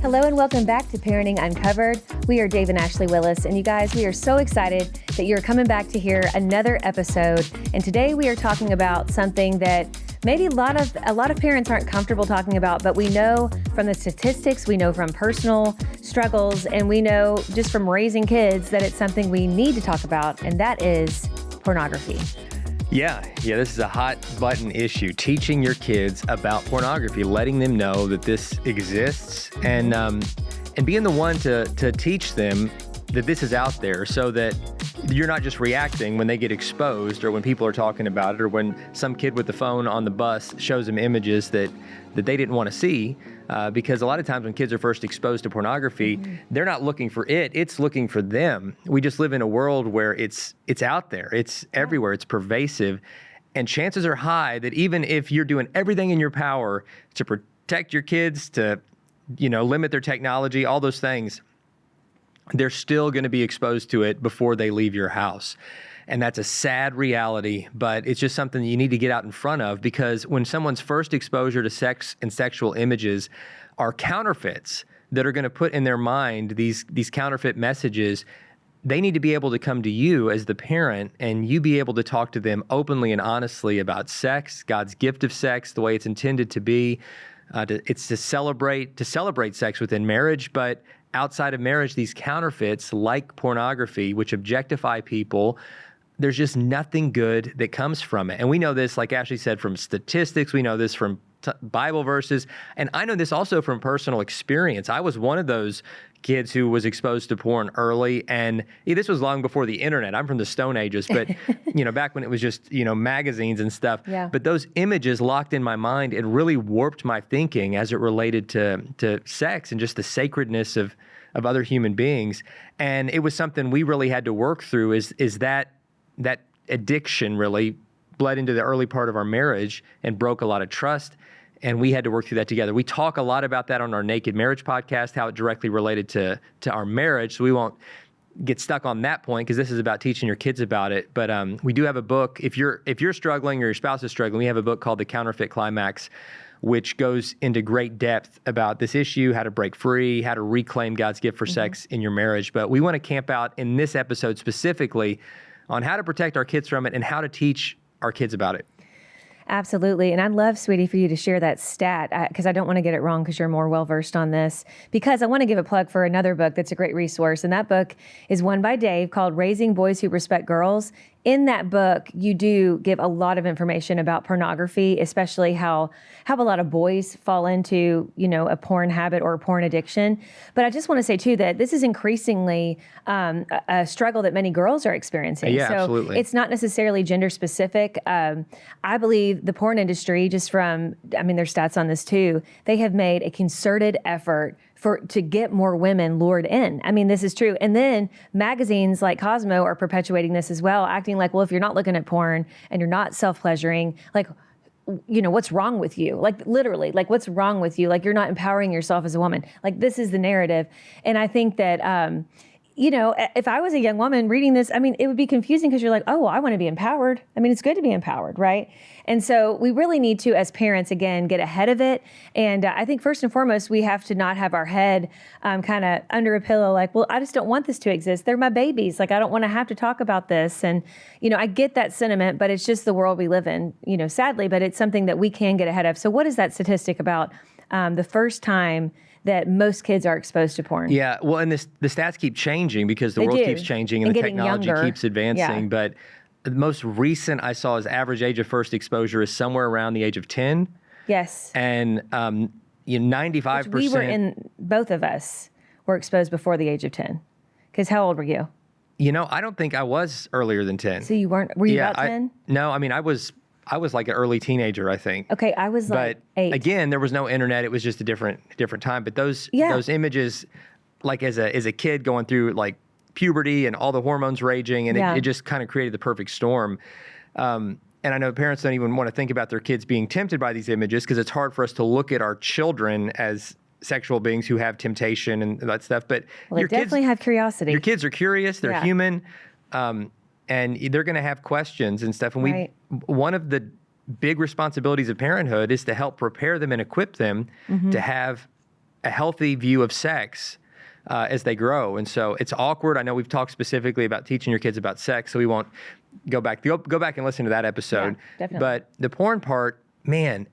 Hello and welcome back to Parenting Uncovered. We are Dave and Ashley Willis, and you guys, we are so excited that you're coming back to hear another episode. And today we are talking about something that maybe a lot of parents aren't comfortable talking about, but we know from the statistics, we know from personal struggles, and we know just from raising kids that it's something we need to talk about, and that is pornography. Yeah, this is a hot button issue. Teaching your kids about pornography, letting them know that this exists, and being the one to teach them that this is out there, so that you're not just reacting when they get exposed or when people are talking about it, or when some kid with the phone on the bus shows them images that they didn't want to see. Because a lot of times when kids are first exposed to pornography, they're not looking for it, it's looking for them. We just live in a world where it's out there, it's everywhere, it's pervasive. And chances are high that even if you're doing everything in your power to protect your kids, to, limit their technology, all those things, they're still going to be exposed to it before they leave your house. And that's a sad reality, but it's just something that you need to get out in front of, because when someone's first exposure to sex and sexual images are counterfeits that are going to put in their mind these counterfeit messages, they need to be able to come to you as the parent, and you be able to talk to them openly and honestly about sex, God's gift of sex, the way it's intended to be. It's to celebrate sex within marriage, but outside of marriage, these counterfeits like pornography, which objectify people, there's just nothing good that comes from it. And we know this, like Ashley said, from statistics. We know this from Bible verses. And I know this also from personal experience. I was one of those kids who was exposed to porn early. And this was long before the internet. I'm from the Stone Ages, but back when it was just, magazines and stuff. Yeah. But those images locked in my mind and really warped my thinking as it related to sex and just the sacredness of other human beings. And it was something we really had to work through, is that addiction really bled into the early part of our marriage and broke a lot of trust. And we had to work through that together. We talk a lot about that on our Naked Marriage podcast, how it directly related to our marriage. So we won't get stuck on that point, because this is about teaching your kids about it. But we do have a book. If you're struggling or your spouse is struggling, we have a book called The Counterfeit Climax, which goes into great depth about this issue, how to break free, how to reclaim God's gift for sex in your marriage. But we want to camp out in this episode specifically on how to protect our kids from it and how to teach our kids about it. Absolutely. And I'd love, sweetie, for you to share that stat, because I don't want to get it wrong, because you're more well-versed on this, because I want to give a plug for another book that's a great resource. And that book is one by Dave called Raising Boys Who Respect Girls. In that book, you do give a lot of information about pornography, especially how a lot of boys fall into, a porn habit or a porn addiction. But I just want to say, too, that this is increasingly a struggle that many girls are experiencing. Yeah, so absolutely. It's not necessarily gender specific. I believe the porn industry, there's stats on this, too. They have made a concerted effort to get more women lured in. This is true. And then magazines like Cosmo are perpetuating this as well, acting like, well, if you're not looking at porn and you're not self-pleasuring, what's wrong with you? Literally, what's wrong with you? You're not empowering yourself as a woman. This is the narrative. And I think that, if I was a young woman reading this, it would be confusing, because you're like, oh, I want to be empowered. it's good to be empowered, right? And so we really need to, as parents, again, get ahead of it. And I think first and foremost, we have to not have our head kind of under a pillow, well, I just don't want this to exist. They're my babies. I don't want to have to talk about this. And, I get that sentiment, but it's just the world we live in, sadly, but it's something that we can get ahead of. So what is that statistic about the first time that most kids are exposed to porn? Yeah, well, and the stats keep changing because the world keeps changing and the technology keeps advancing. Yeah. But the most recent I saw is average age of first exposure is somewhere around the age of 10. Yes. And 95%. Which we were in, both of us were exposed before the age of 10. Because how old were you? I don't think I was earlier than 10. So you weren't, were you about 10? No, I was like an early teenager, I think. Okay, I was like 8. But again, there was no internet. It was just a different time. But those images, as a kid going through puberty and all the hormones raging, and it just kind of created the perfect storm. And I know parents don't even want to think about their kids being tempted by these images, because it's hard for us to look at our children as sexual beings who have temptation and that stuff. But they definitely have curiosity. Your kids are curious. They're human. And they're going to have questions and stuff. And one of the big responsibilities of parenthood is to help prepare them and equip them to have a healthy view of sex as they grow. And so it's awkward. I know we've talked specifically about teaching your kids about sex, so we won't go back and listen to that episode. Yeah, definitely. But the porn part, man,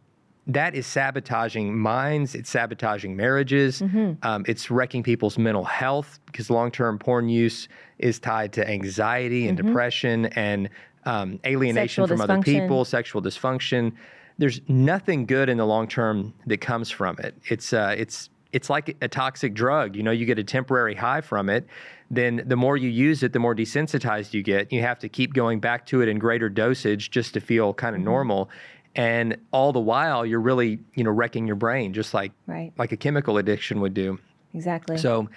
that is sabotaging minds. It's sabotaging marriages. It's wrecking people's mental health because long-term porn use is tied to anxiety and depression and alienation from other people, sexual dysfunction. There's nothing good in the long term that comes from it. It's like a toxic drug. You know, you get a temporary high from it. Then the more you use it, the more desensitized you get. You have to keep going back to it in greater dosage just to feel kind of normal. And all the while, you're really, wrecking your brain, just like a chemical addiction would do. Exactly. So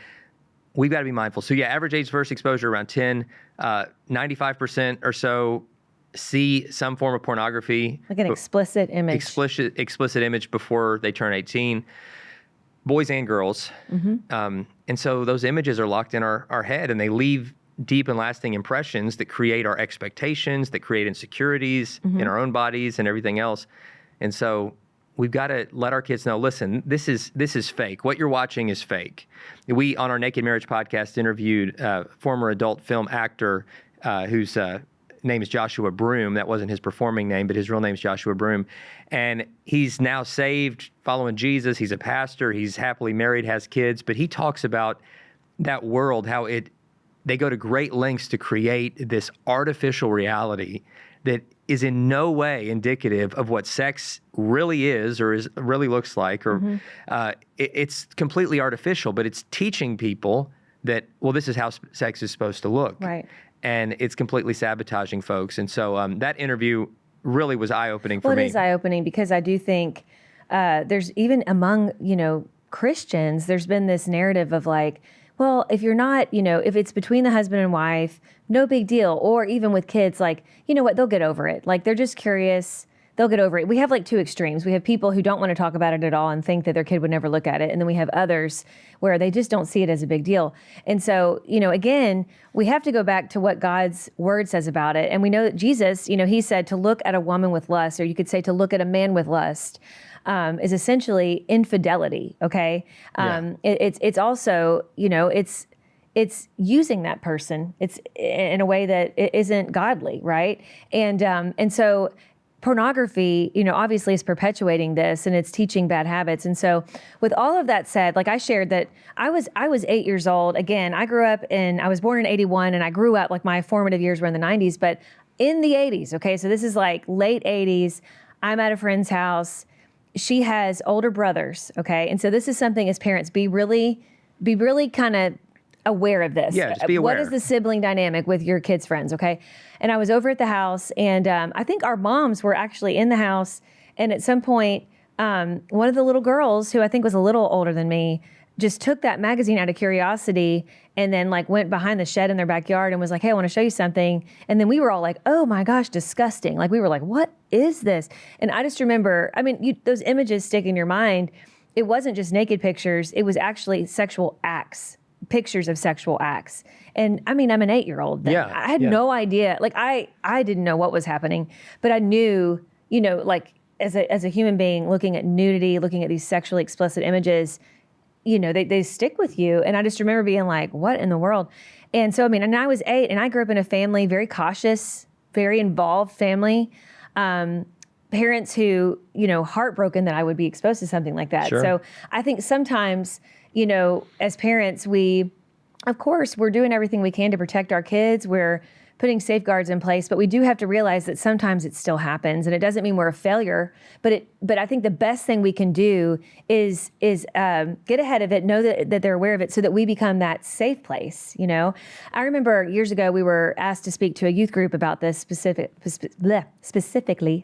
we've got to be mindful. So yeah, average age first exposure around 10, 95% or so see some form of pornography. Like an explicit image. Explicit image before they turn 18. Boys and girls. And so those images are locked in our head, and they leave deep and lasting impressions that create our expectations, that create insecurities in our own bodies and everything else. And so we've got to let our kids know, listen, this is fake. What you're watching is fake. We, on our Naked Marriage podcast, interviewed a former adult film actor whose name is Joshua Broom. That wasn't his performing name, but his real name is Joshua Broom. And he's now saved, following Jesus. He's a pastor. He's happily married, has kids. But he talks about that world, how they go to great lengths to create this artificial reality that is in no way indicative of what sex really is or really looks like. Or it's completely artificial, but it's teaching people that, well, this is how sex is supposed to look. Right. And it's completely sabotaging folks. And so that interview really was eye-opening for me. Well, it is eye-opening because I do think there's even among, Christians, there's been this narrative of like, well, if you're not, if it's between the husband and wife, no big deal. Or even with kids, like, you know what, they'll get over it. Like, they're just curious. They'll get over it. We have like two extremes. We have people who don't want to talk about it at all and think that their kid would never look at it. And then we have others where they just don't see it as a big deal. And so, again, we have to go back to what God's word says about it. And we know that Jesus, he said to look at a woman with lust, or you could say to look at a man with lust, is essentially infidelity. Okay. It's also, it's using that person. It's in a way that it isn't godly. Right. And so pornography, obviously is perpetuating this, and it's teaching bad habits. And so with all of that said, like I shared that I was 8 years old. Again, I was born in 81, and I grew up, like my formative years were in the 90s, but in the 80s. Okay. So this is like late 80s. I'm at a friend's house. She has older brothers. Okay. And so this is something as parents, be really kind of aware of this. Yeah, just be aware. What is the sibling dynamic with your kids' friends, okay? And I was over at the house, and I think our moms were actually in the house, and at some point, one of the little girls, who I think was a little older than me, just took that magazine out of curiosity and then like went behind the shed in their backyard and was like, hey, I want to show you something. And then we were all like, oh my gosh, disgusting. Like we were like, what is this? And I just remember, those images stick in your mind. It wasn't just naked pictures. It was actually sexual acts. Pictures of sexual acts. And I'm an 8-year-old then. Yeah, I had no idea. Like I didn't know what was happening, but I knew, like as a human being looking at nudity, looking at these sexually explicit images, they stick with you. And I just remember being like, what in the world? And so, and I was 8, and I grew up in a family, very cautious, very involved family. Parents who, heartbroken that I would be exposed to something like that. Sure. So I think sometimes, as parents, of course, we're doing everything we can to protect our kids. We're putting safeguards in place, but we do have to realize that sometimes it still happens, and it doesn't mean we're a failure. But I think the best thing we can do is get ahead of it, know that they're aware of it, so that we become that safe place. I remember years ago we were asked to speak to a youth group about this specifically.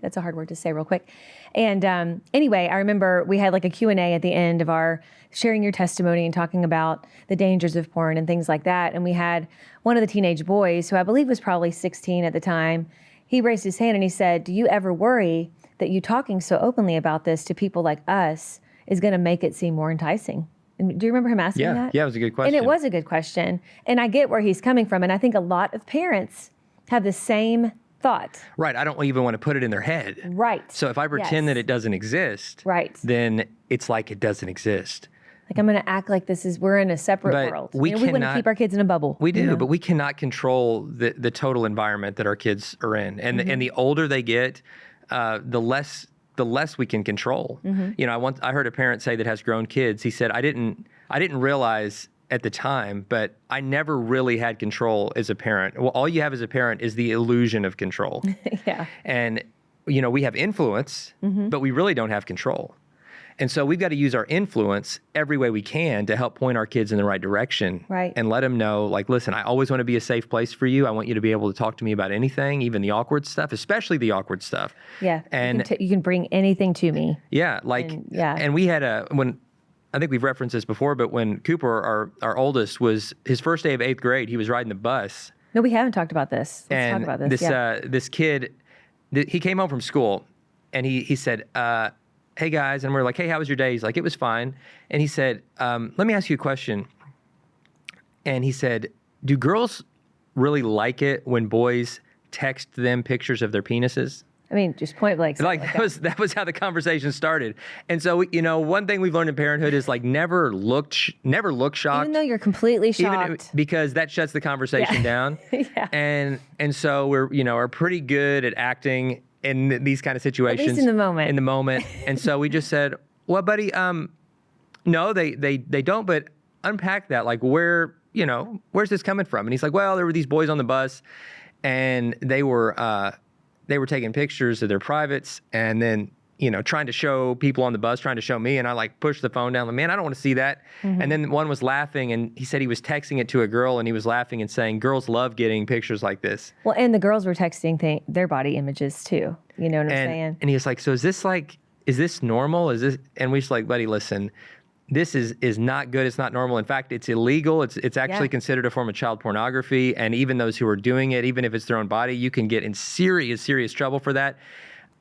That's a hard word to say real quick. And anyway, I remember we had like a Q&A at the end of our sharing your testimony and talking about the dangers of porn and things like that. And we had one of the teenage boys, who I believe was probably 16 at the time, he raised his hand and he said, do you ever worry that you talking so openly about this to people like us is going to make it seem more enticing? And do you remember him asking that? Yeah, it was a good question. And it was a good question. And I get where he's coming from. And I think a lot of parents have the same thought. Right. I don't even want to put it in their head. Right. So if I pretend that it doesn't exist, right, then it's like it doesn't exist. Like, I'm going to act like we're in a separate But world. we want to cannot- keep our kids in a bubble. We do, but we cannot control the total environment that our kids are in. And and the older they get, the less we can control. You know, I heard a parent say that has grown kids. He said, I didn't realize at the time, but I never really had control as a parent. Well, all you have as a parent is the illusion of control. Yeah. And, you know, we have influence, but we really don't have control. And so we've got to use our influence every way we can to help point our kids in the right direction. Right. And let them know, like, listen, I always want to be a safe place for you. I want you to be able to talk to me about anything, even the awkward stuff, especially the awkward stuff. Yeah. And you can bring anything to me. yeah, like, and we had I think we've referenced this before, but when Cooper, our oldest, was his first day of 8th grade, he was riding the bus. No, we haven't talked about this. Let's talk about this. This kid, he came home from school, and he said, hey guys, and we're like, hey, how was your day? He's like, it was fine. And he said, let me ask you a question. And he said, do girls really like it when boys text them pictures of their penises? I mean, just point blank. Like that was how the conversation started. And so, you know, one thing we've learned in parenthood is like never look shocked. Even though you're completely shocked. Because that shuts the conversation down. Yeah. And so we're pretty good at acting in these kind of situations. At least in the moment. In the moment. And so we just said, well, buddy, no, they don't, but unpack that. Like, where's this coming from? And he's like, well, there were these boys on the bus, and they were taking pictures of their privates, and then, you know, trying to show people on the bus, trying to show me, and I like pushed the phone down. Like, man, I don't want to see that. And then one was laughing, and he said he was texting it to a girl, and he was laughing and saying, girls love getting pictures like this. Well, and the girls were texting their body images too. You know what I'm saying? And he was like, so is this normal? And we just like, buddy, listen, this is not good. It's not normal. In fact, it's illegal. It's actually considered a form of child pornography. And even those who are doing it, even if it's their own body, you can get in serious, serious trouble for that.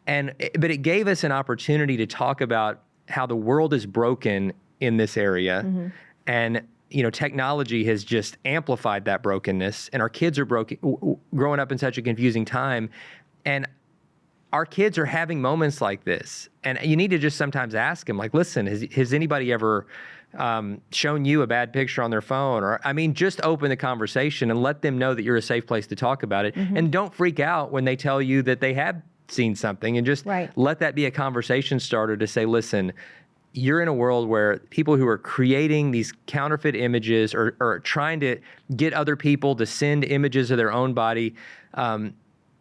But it gave us an opportunity to talk about how the world is broken in this area. And, you know, technology has just amplified that brokenness. And our kids are growing up in such a confusing time. And our kids are having moments like this. And you need to just sometimes ask them, like, listen, has anybody ever shown you a bad picture on their phone? Or, I mean, just open the conversation and let them know that you're a safe place to talk about it. And don't freak out when they tell you that they have seen something, and just let that be a conversation starter to say, listen, you're in a world where people who are creating these counterfeit images or trying to get other people to send images of their own body,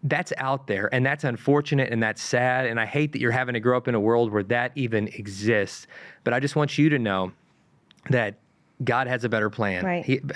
that's out there, and that's unfortunate, and that's sad, and I hate that you're having to grow up in a world where that even exists. But I just want you to know that God has a better plan.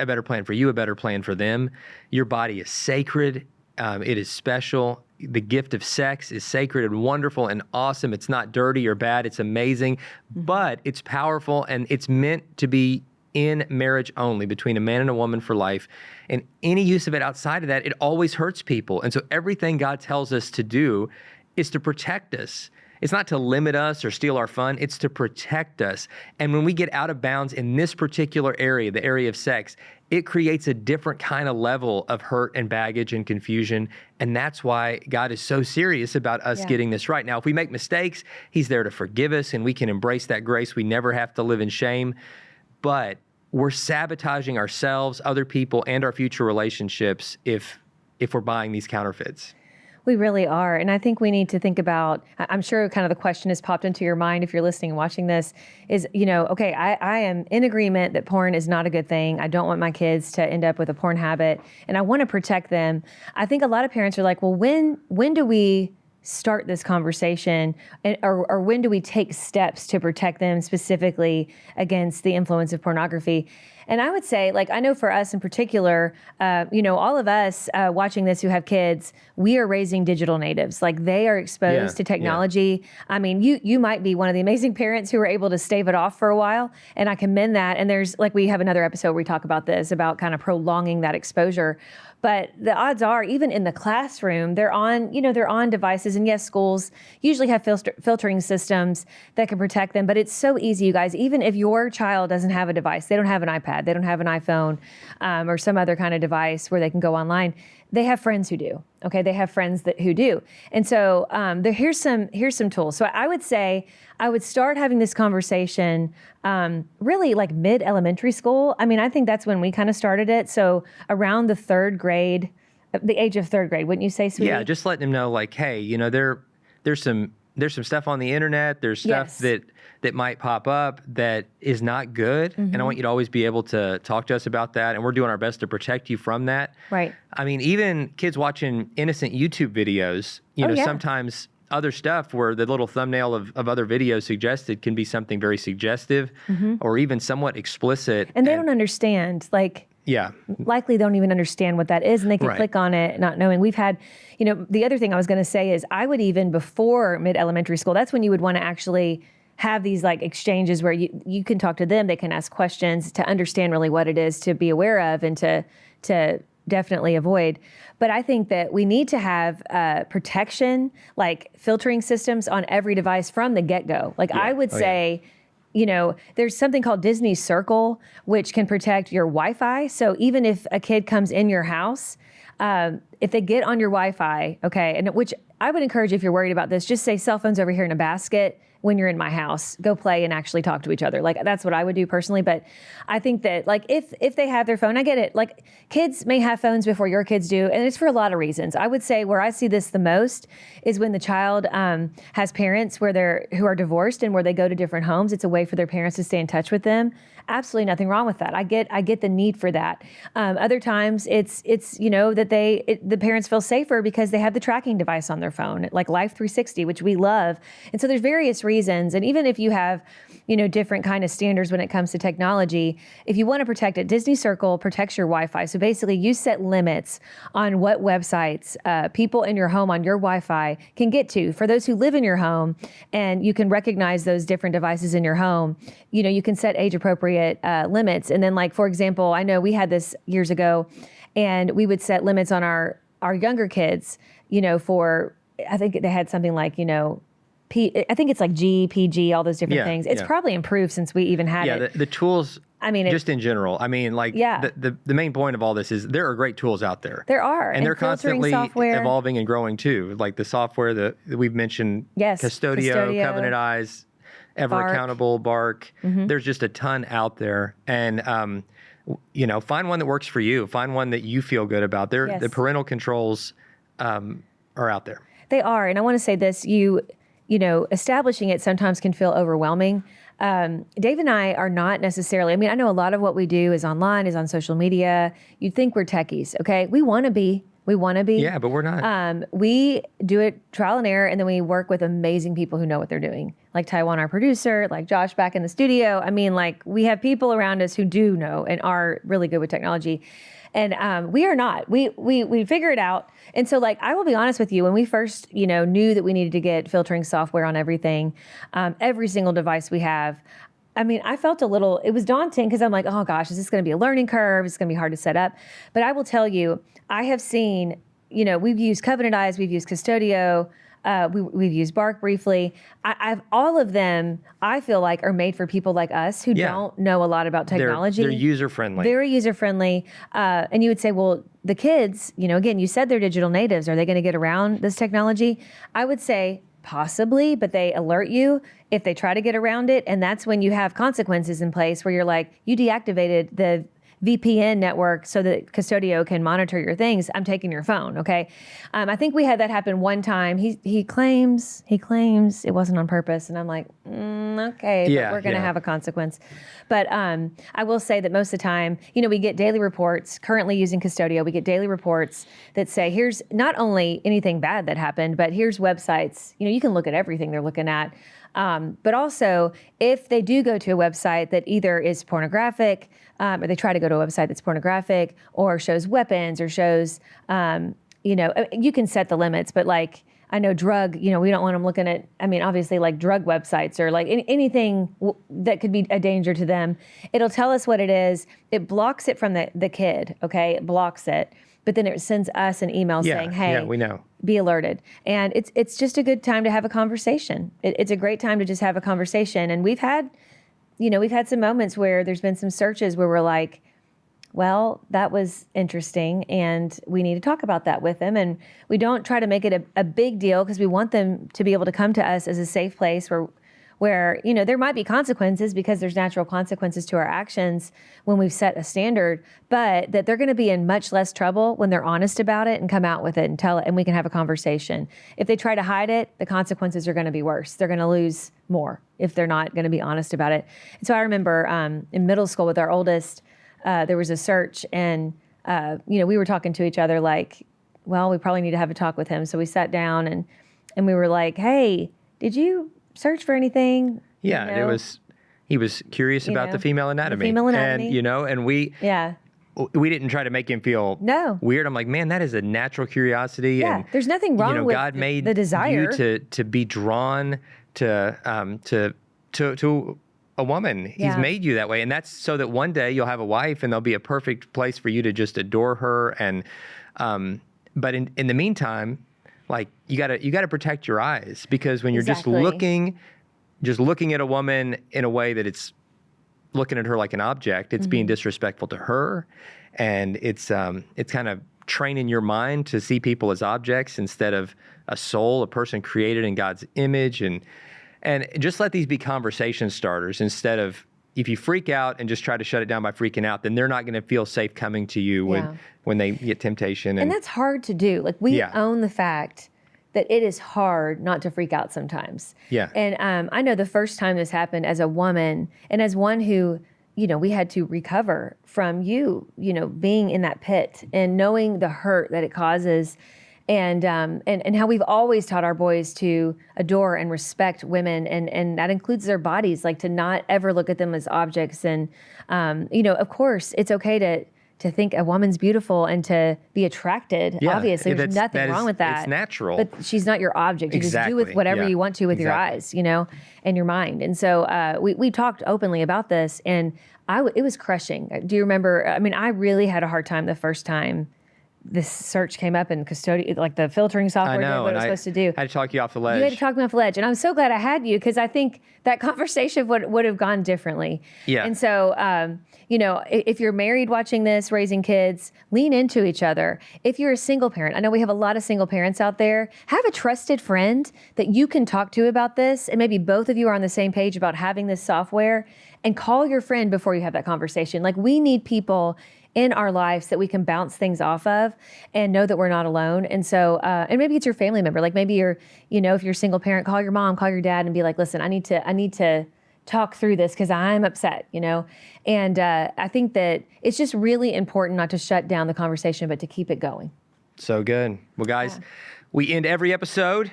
A better plan for you, a better plan for them. Your body is sacred. It is special. The gift of sex is sacred and wonderful and awesome. It's not dirty or bad. It's amazing, but it's powerful, and it's meant to be in marriage only, between a man and a woman for life. And any use of it outside of that, it always hurts people. And so everything God tells us to do is to protect us. It's not to limit us or steal our fun. It's to protect us. And when we get out of bounds in this particular area, the area of sex, it creates a different kind of level of hurt and baggage and confusion. And that's why God is so serious about us getting this right. Now, if we make mistakes, He's there to forgive us, and we can embrace that grace. We never have to live in shame. But we're sabotaging ourselves, other people, and our future relationships if we're buying these counterfeits. We really are. And I think we need to think about, I'm sure kind of the question has popped into your mind if you're listening and watching this, is, you know, okay, I am in agreement that porn is not a good thing. I don't want my kids to end up with a porn habit, and I want to protect them. I think a lot of parents are like, well, when do we start this conversation, or when do we take steps to protect them specifically against the influence of pornography? And I would say, like, I know for us in particular, you know, all of us watching this who have kids, we are raising digital natives. Like, they are exposed to technology. I mean, you might be one of the amazing parents who are able to stave it off for a while, and I commend that. And there's, like, we have another episode where we talk about this, about kind of prolonging that exposure. But the odds are, even in the classroom, they're on devices. And yes, schools usually have filtering systems that can protect them. But it's so easy, you guys. Even if your child doesn't have a device, they don't have an iPad, iPad, they don't have an iPhone, or some other kind of device where they can go online. They have friends who do. Okay, they have friends who do. And so here's some tools. So I would say I would start having this conversation really like mid-elementary school. I mean, I think that's when we kind of started it. So around the the age of third grade, wouldn't you say, sweetie? Yeah, just letting them know, like, hey, there's some stuff on the internet. There's stuff that might pop up that is not good. And I want you to always be able to talk to us about that. And we're doing our best to protect you from that. Right. I mean, even kids watching innocent YouTube videos, sometimes other stuff where the little thumbnail of other videos suggested can be something very suggestive or even somewhat explicit. And they don't understand, like, likely don't even understand what that is, and they can click on it not knowing. We've had, the other thing I was going to say is I would even before mid-elementary school, that's when you would want to actually have these like exchanges where you can talk to them, they can ask questions to understand really what it is to be aware of and to definitely avoid. But I think that we need to have protection, like filtering systems on every device from the get-go. Like I would say, there's something called Disney Circle, which can protect your Wi-Fi. So even if a kid comes in your house, if they get on your Wi-Fi, okay, and which I would encourage, if you're worried about this, just say cell phone's over here in a basket. When you're in my house, go play and actually talk to each other. Like that's what I would do personally. But I think that like if they have their phone, I get it. Like kids may have phones before your kids do, and it's for a lot of reasons. I would say where I see this the most is when the child has parents who are divorced and where they go to different homes. It's a way for their parents to stay in touch with them. Absolutely nothing wrong with that. I get the need for that. Other times it's that the parents feel safer because they have the tracking device on their phone, like Life 360, which we love. And so there's various reasons. And even if you have, different kind of standards when it comes to technology, if you want to protect it, Disney Circle protects your Wi-Fi. So basically you set limits on what websites people in your home on your Wi-Fi can get to. For those who live in your home, and you can recognize those different devices in your home, you can set age appropriate limits. And then like, for example, I know we had this years ago, and we would set limits on our younger kids, for, I think they had something like, I think it's like G, PG, all those different things. It's probably improved since we even had it. Yeah, the tools, I mean, just in general, I mean, like the main point of all this is there are great tools out there. There are. And they're constantly evolving and growing too. Like the software that we've mentioned, Custodio, Covenant Eyes, Ever Accountable, Bark. There's just a ton out there. And, find one that works for you. Find one that you feel good about. The parental controls are out there. They are. And I want to say this, establishing it sometimes can feel overwhelming. Dave and I are not necessarily, I know a lot of what we do is online, is on social media. You'd think we're techies, okay? We want to be. Yeah, but we're not. We do it trial and error, and then we work with amazing people who know what they're doing. Like Taiwan, our producer, like Josh back in the studio. We have people around us who do know and are really good with technology. And we are not. We figure it out. And so, like, I will be honest with you, when we first, knew that we needed to get filtering software on everything, every single device we have, I felt it was daunting because I'm like, oh gosh, is this going to be a learning curve? It's going to be hard to set up. But I will tell you, I have seen, we've used Covenant Eyes, we've used Custodio, we've used Bark briefly. All of them, I feel like, are made for people like us who don't know a lot about technology. They're user-friendly. Very user-friendly. And you would say, well, the kids, again, you said they're digital natives. Are they going to get around this technology? I would say possibly, but they alert you if they try to get around it. And that's when you have consequences in place where you're like, you deactivated the VPN network so that Custodio can monitor your things. I'm taking your phone, okay? I think we had that happen one time. He claims it wasn't on purpose, and I'm like, okay, but we're going to have a consequence. But I will say that most of the time, we get daily reports. Currently using Custodio, we get daily reports that say, here's not only anything bad that happened, but here's websites. You can look at everything they're looking at. But also, if they do go to a website that either is pornographic, or they try to go to a website that's pornographic, or shows weapons, or shows, you can set the limits. But like, I know drug, we don't want them looking at, obviously like drug websites or like anything that could be a danger to them. It'll tell us what it is. It blocks it from the kid, okay? It blocks it. But then it sends us an email saying, hey, we know. Be alerted. And it's just a good time to have a conversation. It's a great time to just have a conversation. And we've had, we've had some moments where there's been some searches where we're like, well, that was interesting, and we need to talk about that with them. And we don't try to make it a big deal because we want them to be able to come to us as a safe place where there might be consequences because there's natural consequences to our actions when we've set a standard, but that they're going to be in much less trouble when they're honest about it and come out with it and tell it, and we can have a conversation. If they try to hide it, the consequences are going to be worse. They're going to lose more if they're not going to be honest about it. And so I remember in middle school with our oldest, there was a search, and we were talking to each other like, well, we probably need to have a talk with him. So we sat down and we were like, hey, did you search for anything? Yeah, he was curious about the female anatomy. And we didn't try to make him feel weird. I'm like, man, that is a natural curiosity. Yeah, and there's nothing wrong with God made the desire to be drawn to a woman. He's made you that way, and that's so that one day you'll have a wife, and there'll be a perfect place for you to just adore her. And but in the meantime, like you gotta protect your eyes, because when you're just looking at a woman in a way that it's looking at her like an object, it's being disrespectful to her, and it's kind of training your mind to see people as objects instead of a soul, a person created in God's image, and just let these be conversation starters instead of, if you freak out and just try to shut it down by freaking out, then they're not going to feel safe coming to you when they get temptation. And that's hard to do. Like we own the fact that it is hard not to freak out sometimes. Yeah. And I know the first time this happened as a woman and as one who, we had to recover from being in that pit and knowing the hurt that it causes. And how we've always taught our boys to adore and respect women, and that includes their bodies, like to not ever look at them as objects. And of course, it's okay to think a woman's beautiful and to be attracted. Yeah, obviously, there's nothing wrong with that. It's natural, but she's not your object. You just do with whatever you want to with your eyes, and your mind. And so we talked openly about this, and it was crushing. Do you remember? I mean, I really had a hard time the first time this search came up in custodial, like the filtering software did what it was supposed to do. I had to talk you off the ledge. You had to talk me off the ledge. And I'm so glad I had you, because I think that conversation would have gone differently. Yeah. And so, if you're married watching this, raising kids, lean into each other. If you're a single parent, I know we have a lot of single parents out there, have a trusted friend that you can talk to about this, and maybe both of you are on the same page about having this software, and call your friend before you have that conversation. Like, we need people in our lives that we can bounce things off of and know that we're not alone. And so, and maybe it's your family member. Like maybe you're, if you're a single parent, call your mom, call your dad, and be like, listen, I need to talk through this because I'm upset, And I think that it's just really important not to shut down the conversation, but to keep it going. So good. Well, guys, we end every episode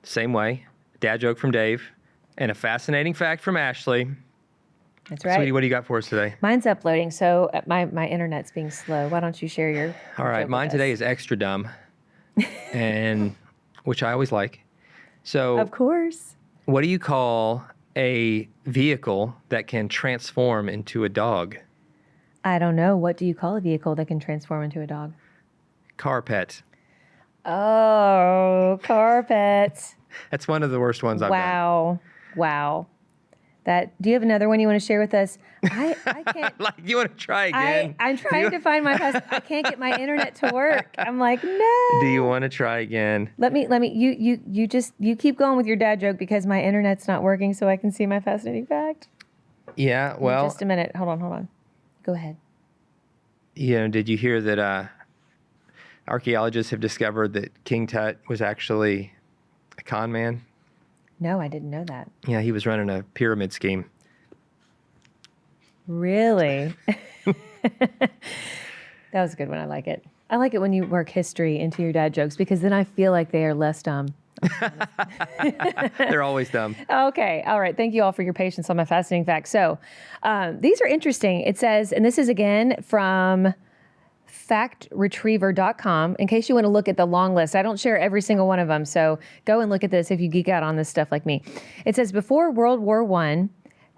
same way. Dad joke from Dave and a fascinating fact from Ashley. That's right. Sweetie, what do you got for us today? Mine's uploading, so my internet's being slow. Why don't you share your All right, mine today is extra dumb, and which I always like. So, of course. What do you call a vehicle that can transform into a dog? I don't know. What do you call a vehicle that can transform into a dog? Carpet. Oh, carpet. That's one of the worst ones I've done. Wow. Do you have another one you want to share with us? I can't. Like, you want to try again? I'm trying to find my password. I can't get my internet to work. I'm like, no. Do you want to try again? Let me, you keep going with your dad joke because my internet's not working so I can see my fascinating fact. Yeah, well. Just a minute. Hold on. Go ahead. Did you hear that archaeologists have discovered that King Tut was actually a con man? No, I didn't know that. Yeah, he was running a pyramid scheme. Really? That was a good one. I like it. I like it when you work history into your dad jokes because then I feel like they are less dumb. They're always dumb. Okay. All right. Thank you all for your patience on my fascinating facts. So these are interesting. It says, and this is again from factretriever.com, in case you want to look at the long list. I don't share every single one of them, so go and look at this if you geek out on this stuff like me. It says, before World War I,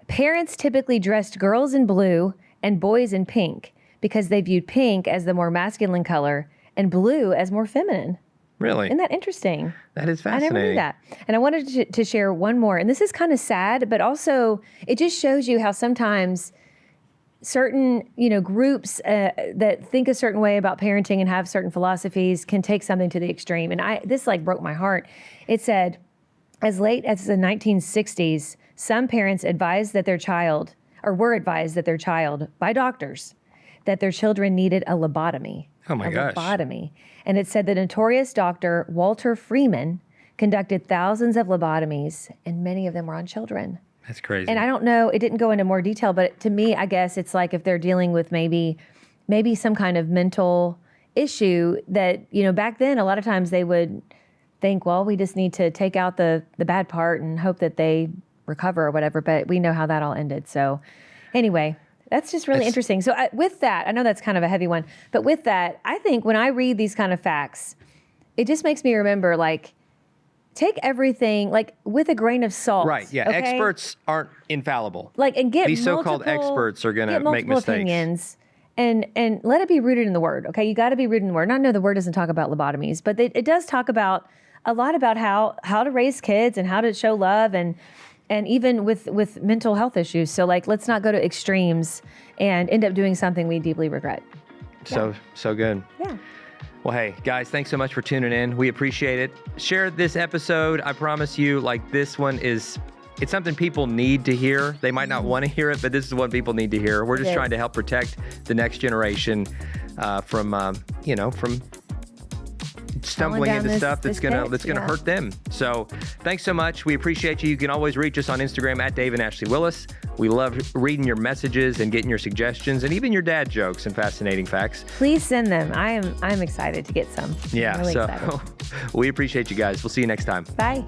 parents typically dressed girls in blue and boys in pink because they viewed pink as the more masculine color and blue as more feminine. Really? Isn't that interesting? That is I fascinating. never knew that. And I wanted to share one more. And this is kind of sad, but also it just shows you how sometimes certain, groups that think a certain way about parenting and have certain philosophies can take something to the extreme. And this broke my heart. It said, as late as the 1960s, some parents were advised that their child by doctors that their children needed a lobotomy. Oh my gosh. Lobotomy. And it said the notorious doctor Walter Freeman conducted thousands of lobotomies, and many of them were on children. That's crazy. And I don't know, it didn't go into more detail, but to me, I guess it's like if they're dealing with maybe some kind of mental issue that, back then, a lot of times they would think, well, we just need to take out the bad part and hope that they recover or whatever. But we know how that all ended. So anyway, that's just really interesting. So with that, I know that's kind of a heavy one, but with that, I think when I read these kind of facts, it just makes me remember, take everything with a grain of salt. Right. Yeah. Okay? Experts aren't infallible. And get these so-called experts are going to make mistakes. Opinions and let it be rooted in the Word. Okay. You got to be rooted in the Word. And I know the Word doesn't talk about lobotomies, but it does talk about a lot about how to raise kids and how to show love and even with mental health issues. So let's not go to extremes and end up doing something we deeply regret. So good. Yeah. Well, hey, guys, thanks so much for tuning in. We appreciate it. Share this episode. I promise you, this one it's something people need to hear. They might not want to hear it, but this is what people need to hear. We're just trying to help protect the next generation from stumbling into stuff that's gonna hurt them. So thanks so much. We appreciate you. You can always reach us on Instagram at Dave and Ashley Willis. We love reading your messages and getting your suggestions and even your dad jokes and fascinating facts. Please send them. I'm excited to get some. Yeah. I'm really so excited. we appreciate you guys. We'll see you next time. Bye.